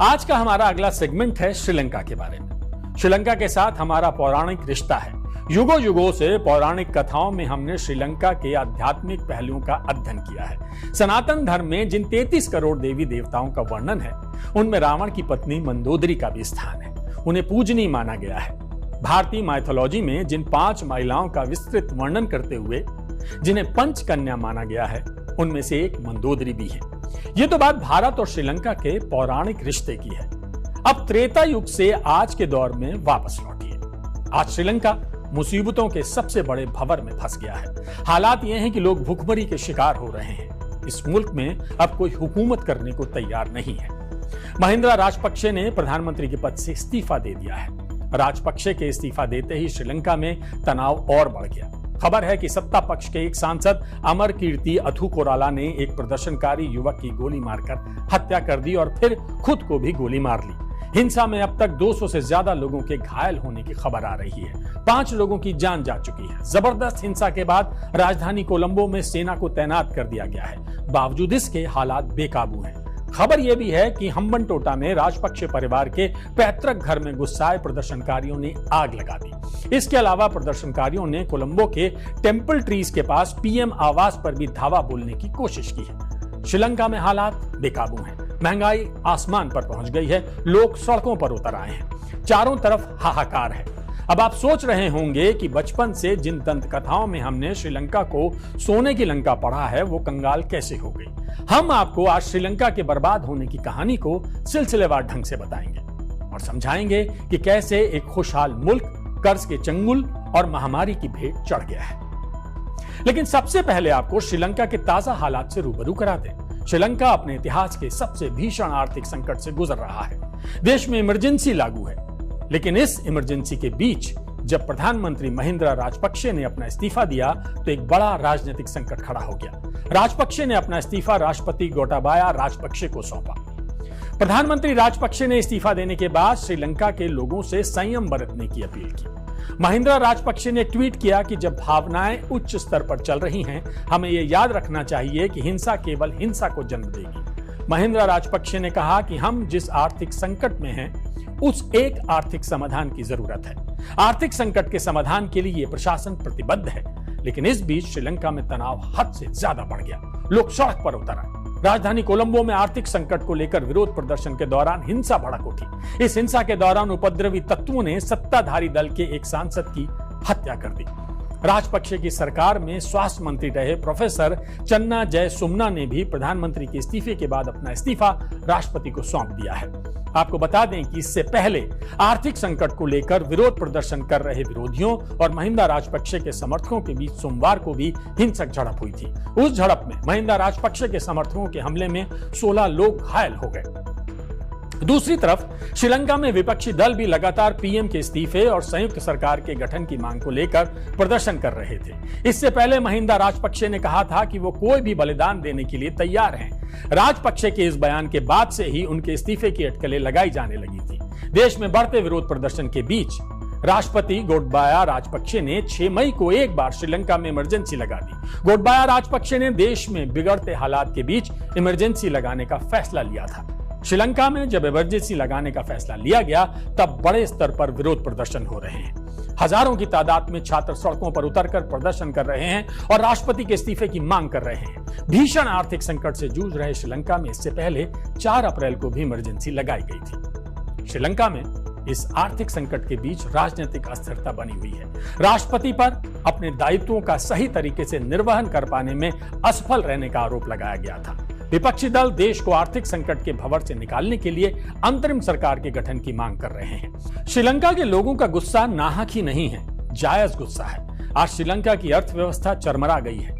आज का हमारा अगला सेगमेंट है श्रीलंका के बारे में। श्रीलंका के साथ हमारा पौराणिक रिश्ता है। युगों युगों से पौराणिक कथाओं में हमने श्रीलंका के आध्यात्मिक पहलुओं का अध्ययन किया है। सनातन धर्म में जिन 33 करोड़ देवी देवताओं का वर्णन है, उनमें रावण की पत्नी मंदोदरी का भी स्थान है। उन्हें पूजनीय माना गया है। भारतीय माइथोलॉजी में जिन 5 महिलाओं का विस्तृत वर्णन करते हुए जिन्हें पंचकन्या माना गया है, उनमें से एक मंदोदरी भी है। ये तो बात भारत और श्रीलंका के पौराणिक रिश्ते की है। अब त्रेता युग से आज के दौर में वापस लौटिए। आज श्रीलंका मुसीबतों के सबसे बड़े भंवर में फंस गया है। हालात ये हैं कि लोग भूखमरी के शिकार हो रहे हैं। इस मुल्क में अब कोई हुकूमत करने को तैयार नहीं है। महिंद्रा राजपक्षे ने प्रधानमंत्री के पद से इस्तीफा दे दिया है। राजपक्षे के इस्तीफा देते ही श्रीलंका में तनाव और बढ़ गया। खबर है कि सत्ता पक्ष के एक सांसद अमर कीर्ति अथुकोराला ने एक प्रदर्शनकारी युवक की गोली मारकर हत्या कर दी और फिर खुद को भी गोली मार ली। हिंसा में अब तक 200 से ज्यादा लोगों के घायल होने की खबर आ रही है। 5 लोगों की जान जा चुकी है। जबरदस्त हिंसा के बाद राजधानी कोलंबो में सेना को तैनात कर दिया गया है। बावजूद इसके हालात बेकाबू हैं। खबर यह भी है कि हम्बनटोटा में राजपक्षे परिवार के पैतृक घर में गुस्साए प्रदर्शनकारियों ने आग लगा दी। इसके अलावा प्रदर्शनकारियों ने कोलंबो के टेम्पल ट्रीज के पास पीएम आवास पर भी धावा बोलने की कोशिश की है। श्रीलंका में हालात बेकाबू हैं। महंगाई आसमान पर पहुंच गई है। लोग सड़कों पर उतर आए हैं। चारों तरफ हाहाकार है। अब आप सोच रहे होंगे कि बचपन से जिन दंत कथाओं में हमने श्रीलंका को सोने की लंका पढ़ा है, वो कंगाल कैसे हो गई। हम आपको आज श्रीलंका के बर्बाद होने की कहानी को सिलसिलेवार ढंग से बताएंगे और समझाएंगे कि कैसे एक खुशहाल मुल्क कर्ज के चंगुल और महामारी की भेंट चढ़ गया है। लेकिन सबसे पहले आपको श्रीलंका के ताजा हालात से रूबरू करा दें। श्रीलंका अपने इतिहास के सबसे भीषण आर्थिक संकट से गुजर रहा है। देश में इमरजेंसी लागू है, लेकिन इस इमरजेंसी के बीच जब प्रधानमंत्री महिंद्रा राजपक्षे ने अपना इस्तीफा दिया तो एक बड़ा राजनीतिक संकट खड़ा हो गया। राजपक्षे ने अपना इस्तीफा राष्ट्रपति गोटाबाया राजपक्षे को सौंपा। प्रधानमंत्री राजपक्षे ने इस्तीफा देने के बाद श्रीलंका के लोगों से संयम बरतने की अपील की। महिंद्रा राजपक्षे ने ट्वीट किया कि जब भावनाएं उच्च स्तर पर चल रही हैं, हमें यह याद रखना चाहिए कि हिंसा केवल हिंसा को जन्म देगी। महिंद्रा राजपक्षे ने कहा कि हम जिस आर्थिक संकट में हैं, उस एक आर्थिक समाधान की जरूरत है। आर्थिक संकट के समाधान के लिए प्रशासन प्रतिबद्ध है, लेकिन इस बीच श्रीलंका में तनाव हद से ज्यादा बढ़ गया। लोग सड़क पर उतर आए। राजधानी कोलंबो में आर्थिक संकट को लेकर विरोध प्रदर्शन के दौरान हिंसा भड़क उठी। इस हिंसा के दौरान उपद्रवी तत्वों ने सत्ताधारी दल के एक सांसद की हत्या कर दी। राजपक्षे की सरकार में स्वास्थ्य मंत्री रहे प्रोफेसर चन्ना जयसुमना ने भी प्रधानमंत्री के इस्तीफे के बाद अपना इस्तीफा राष्ट्रपति को सौंप दिया है। आपको बता दें कि इससे पहले आर्थिक संकट को लेकर विरोध प्रदर्शन कर रहे विरोधियों और महिंद्रा राजपक्षे के समर्थकों के बीच सोमवार को भी हिंसक झड़प हुई थी। उस झड़प में महिंद्रा राजपक्षे के समर्थकों के हमले में 16 लोग घायल हो गए। दूसरी तरफ श्रीलंका में विपक्षी दल भी लगातार पीएम के इस्तीफे और संयुक्त सरकार के गठन की मांग को लेकर प्रदर्शन कर रहे थे। इससे पहले महिंद्रा राजपक्षे ने कहा था कि वो कोई भी बलिदान देने के लिए तैयार हैं। राजपक्षे के इस बयान के बाद से ही उनके इस्तीफे की अटकलें लगाई जाने लगी थी। देश में बढ़ते विरोध प्रदर्शन के बीच राष्ट्रपति गोटाबाया राजपक्षे ने 6 मई को एक बार श्रीलंका में इमरजेंसी लगा दी। गोटाबाया राजपक्षे ने देश में बिगड़ते हालात के बीच इमरजेंसी लगाने का फैसला लिया था। श्रीलंका में जब इमरजेंसी लगाने का फैसला लिया गया, तब बड़े स्तर पर विरोध प्रदर्शन हो रहे हैं। हजारों की तादाद में छात्र सड़कों पर उतरकर प्रदर्शन कर रहे हैं और राष्ट्रपति के इस्तीफे की मांग कर रहे हैं। भीषण आर्थिक संकट से जूझ रहे श्रीलंका में इससे पहले 4 अप्रैल को भी इमरजेंसी लगाई गई थी। श्रीलंका में इस आर्थिक संकट के बीच राजनीतिक अस्थिरता बनी हुई है। राष्ट्रपति पर अपने दायित्वों का सही तरीके से निर्वहन कर पाने में असफल रहने का आरोप लगाया गया था। विपक्षी दल देश को आर्थिक संकट के भंवर से निकालने के लिए अंतरिम सरकार के गठन की मांग कर रहे हैं। श्रीलंका के लोगों का गुस्सा नाहक ही नहीं है, जायज गुस्सा है। आज श्रीलंका की अर्थव्यवस्था चरमरा गई है।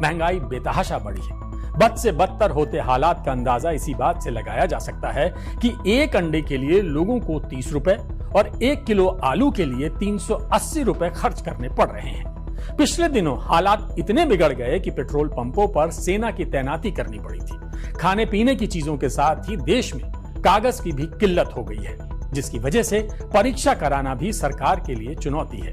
महंगाई बेतहाशा बढ़ी है। बद से बदतर होते हालात का अंदाजा इसी बात से लगाया जा सकता है कि एक अंडे के लिए लोगों को 30 रुपए और 1 किलो आलू के लिए 380 रुपए खर्च करने पड़ रहे हैं। पिछले दिनों हालात इतने बिगड़ गए कि पेट्रोल पंपों पर सेना की तैनाती करनी पड़ी थी। खाने पीने की चीजों के साथ ही देश में कागज की भी किल्लत हो गई है, जिसकी वजह से परीक्षा कराना भी सरकार के लिए चुनौती है।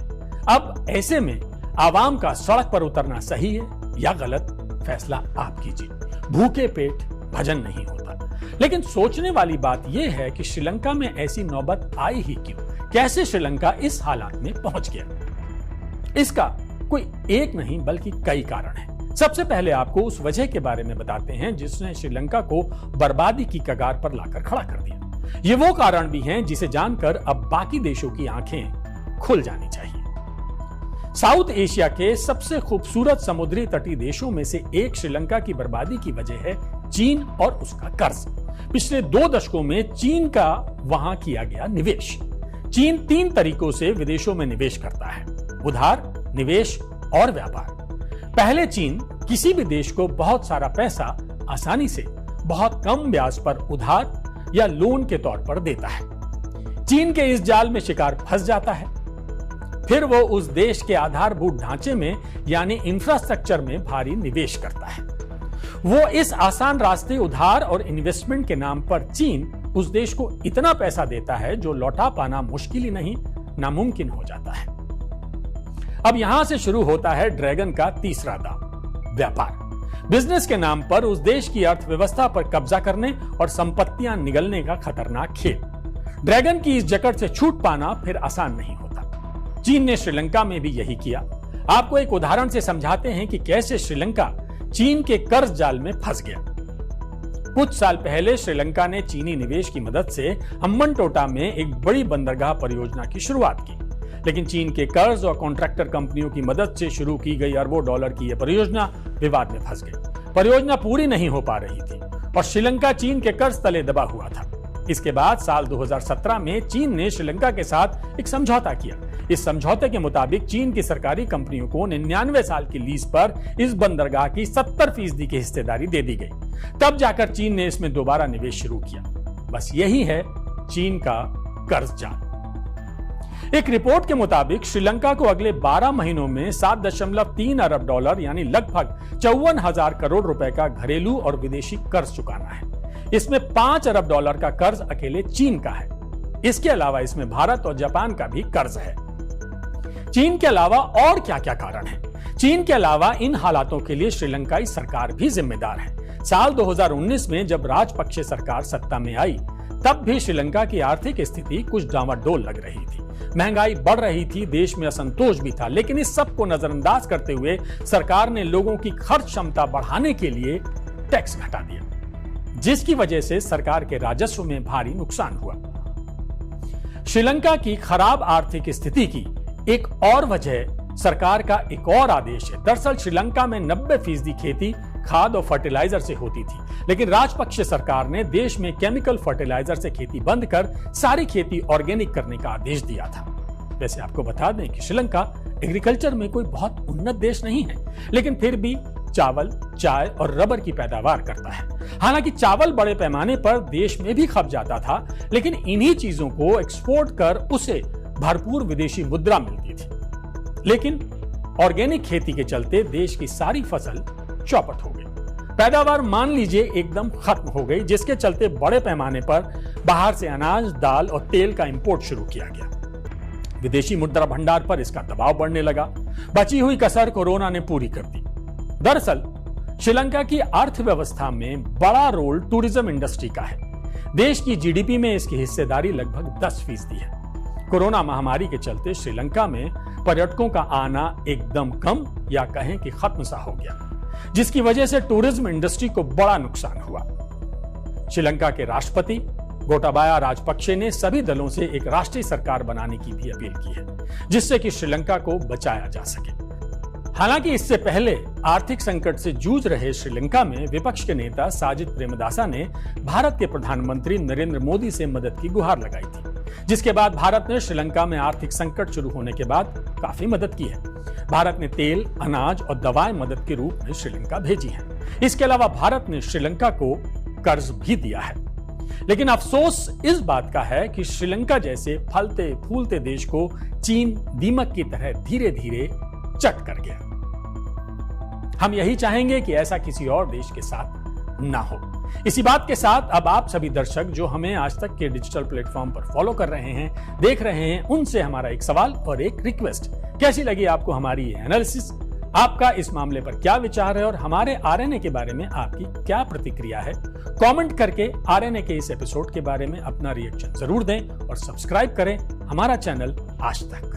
अब ऐसे में आवाम का सड़क पर उतरना सही है या गलत, फैसला आप कीजिए। भूखे पेट भजन नहीं होता। लेकिन सोचने वाली बात यह है कि श्रीलंका में ऐसी नौबत आई ही क्यों? कैसे श्रीलंका इस हालात में पहुंच गया? इसका कोई एक नहीं बल्कि कई कारण हैं। सबसे पहले आपको उस वजह के बारे में बताते हैं जिसने श्रीलंका को बर्बादी की कगार पर लाकर खड़ा कर दिया। ये वो कारण भी हैं जिसे जानकर अब बाकी देशों की आंखें खुल जानी चाहिए। साउथ एशिया के सबसे खूबसूरत समुद्री तटीय देशों में से एक श्रीलंका की बर्बादी की वजह है चीन और उसका कर्ज। पिछले 2 दशकों में चीन का वहां किया गया निवेश। चीन 3 तरीकों से विदेशों में निवेश करता है: उधार, निवेश और व्यापार। पहले चीन किसी भी देश को बहुत सारा पैसा आसानी से बहुत कम ब्याज पर उधार या लोन के तौर पर देता है। चीन के इस जाल में शिकार फंस जाता है। फिर वो उस देश के आधारभूत ढांचे में यानी इंफ्रास्ट्रक्चर में भारी निवेश करता है। वो इस आसान रास्ते उधार और इन्वेस्टमेंट के नाम पर चीन उस देश को इतना पैसा देता है जो लौटा पाना मुश्किल ही नहीं, नामुमकिन हो जाता है। अब यहां से शुरू होता है ड्रैगन का तीसरा दांव, व्यापार। बिजनेस के नाम पर उस देश की अर्थव्यवस्था पर कब्जा करने और संपत्तियां निगलने का खतरनाक खेल। ड्रैगन की इस जकड़ से छूट पाना फिर आसान नहीं होता। चीन ने श्रीलंका में भी यही किया। आपको एक उदाहरण से समझाते हैं कि कैसे श्रीलंका चीन के कर्ज जाल में फंस गया। कुछ साल पहले श्रीलंका ने चीनी निवेश की मदद से हम्बनटोटा में एक बड़ी बंदरगाह परियोजना की शुरुआत की, लेकिन चीन के कर्ज और कॉन्ट्रैक्टर कंपनियों की मदद से शुरू की गई अरबों डॉलर की यह परियोजना विवाद में फंस गई। परियोजना पूरी नहीं हो पा रही थी और श्रीलंका चीन के कर्ज तले दबा हुआ था। इसके बाद साल 2017 में चीन ने श्रीलंका के साथ एक समझौता किया। इस समझौते के मुताबिक चीन की सरकारी कंपनियों को 99 साल की लीज पर इस बंदरगाह की 70% की हिस्सेदारी दे दी गई। तब जाकर चीन ने इसमें दोबारा निवेश शुरू किया। बस यही है चीन का कर्ज जाल। एक रिपोर्ट के मुताबिक श्रीलंका को अगले 12 महीनों में 7.3 अरब डॉलर यानी लगभग 54,000 करोड़ रुपए का घरेलू और विदेशी कर्ज चुकाना है। इसमें 5 अरब डॉलर का कर्ज अकेले चीन का है। इसके अलावा इसमें भारत और जापान का भी कर्ज है। चीन के अलावा और क्या क्या कारण है? चीन के अलावा इन हालातों के लिए श्रीलंकाई सरकार भी जिम्मेदार है। साल 2019 में जब राजपक्षे सरकार सत्ता में आई, तब भी श्रीलंका की आर्थिक स्थिति कुछ डामाडोल लग रही थी। महंगाई बढ़ रही थी, देश में असंतोष भी था, लेकिन इस सब को नजरअंदाज करते हुए सरकार ने लोगों की खर्च क्षमता बढ़ाने के लिए टैक्स घटा दिया, जिसकी वजह से सरकार के राजस्व में भारी नुकसान हुआ। श्रीलंका की खराब आर्थिक स्थिति की एक और वजह सरकार का एक और आदेश है। दरअसल श्रीलंका में 90% खेती खाद और फर्टिलाइजर से होती थी, लेकिन राजपक्षे सरकार ने देश में केमिकल फर्टिलाइजर से खेती बंद कर सारी खेती ऑर्गेनिक करने का आदेश दिया था। वैसे आपको बता दें कि श्रीलंका एग्रीकल्चर में कोई बहुत उन्नत देश नहीं है, लेकिन फिर भी चावल, चाय और रबर की पैदावार करता है। हालांकि चावल बड़े पैमाने पर देश में भी खप जाता था, लेकिन इन्हीं चीजों को एक्सपोर्ट कर उसे भरपूर विदेशी मुद्रा मिलती थी। लेकिन ऑर्गेनिक खेती के चलते देश की सारी फसल चौपट हो गई। पैदावार मान लीजिए एकदम खत्म हो गई, जिसके चलते बड़े पैमाने पर बाहर से अनाज, दाल और तेल का इंपोर्ट शुरू किया गया। विदेशी मुद्रा भंडार पर इसका दबाव बढ़ने लगा। बची हुई कसर कोरोना ने पूरी कर दी। दरअसल श्रीलंका की अर्थव्यवस्था में बड़ा रोल टूरिज्म इंडस्ट्री का है। देश की जीडीपी में इसकी हिस्सेदारी लगभग 10% है। कोरोना महामारी के चलते श्रीलंका में पर्यटकों का आना एकदम कम या कहें कि खत्म सा हो गया, जिसकी वजह से टूरिज्म इंडस्ट्री को बड़ा नुकसान हुआ। श्रीलंका के राष्ट्रपति गोटाबाया राजपक्षे ने सभी दलों से एक राष्ट्रीय सरकार बनाने की भी अपील की है, जिससे कि श्रीलंका को बचाया जा सके। हालांकि इससे पहले आर्थिक संकट से जूझ रहे श्रीलंका में विपक्ष के नेता साजिद प्रेमदासा ने भारत के प्रधानमंत्री नरेंद्र मोदी से मदद की गुहार लगाई थी, जिसके बाद भारत ने श्रीलंका में आर्थिक संकट शुरू होने के बाद काफी मदद की है। भारत ने तेल, अनाज और दवाएं मदद के रूप में श्रीलंका भेजी हैं। इसके अलावा भारत ने श्रीलंका को कर्ज भी दिया है। लेकिन अफसोस इस बात का है कि श्रीलंका जैसे फलते फूलते देश को चीन दीमक की तरह धीरे धीरे चट कर गया। हम यही चाहेंगे कि ऐसा किसी और देश के साथ ना हो। इसी बात के साथ अब आप सभी दर्शक जो हमें आज तक के डिजिटल प्लेटफॉर्म पर फॉलो कर रहे हैं, देख रहे हैं, उनसे हमारा एक सवाल और एक रिक्वेस्ट। कैसी लगी आपको हमारी ये एनालिसिस? आपका इस मामले पर क्या विचार है और हमारे आरएनए के बारे में आपकी क्या प्रतिक्रिया है? कमेंट करके आरएनए के इस एपिसोड के बारे में अपना रिएक्शन जरूर दें और सब्सक्राइब करें हमारा चैनल आज तक।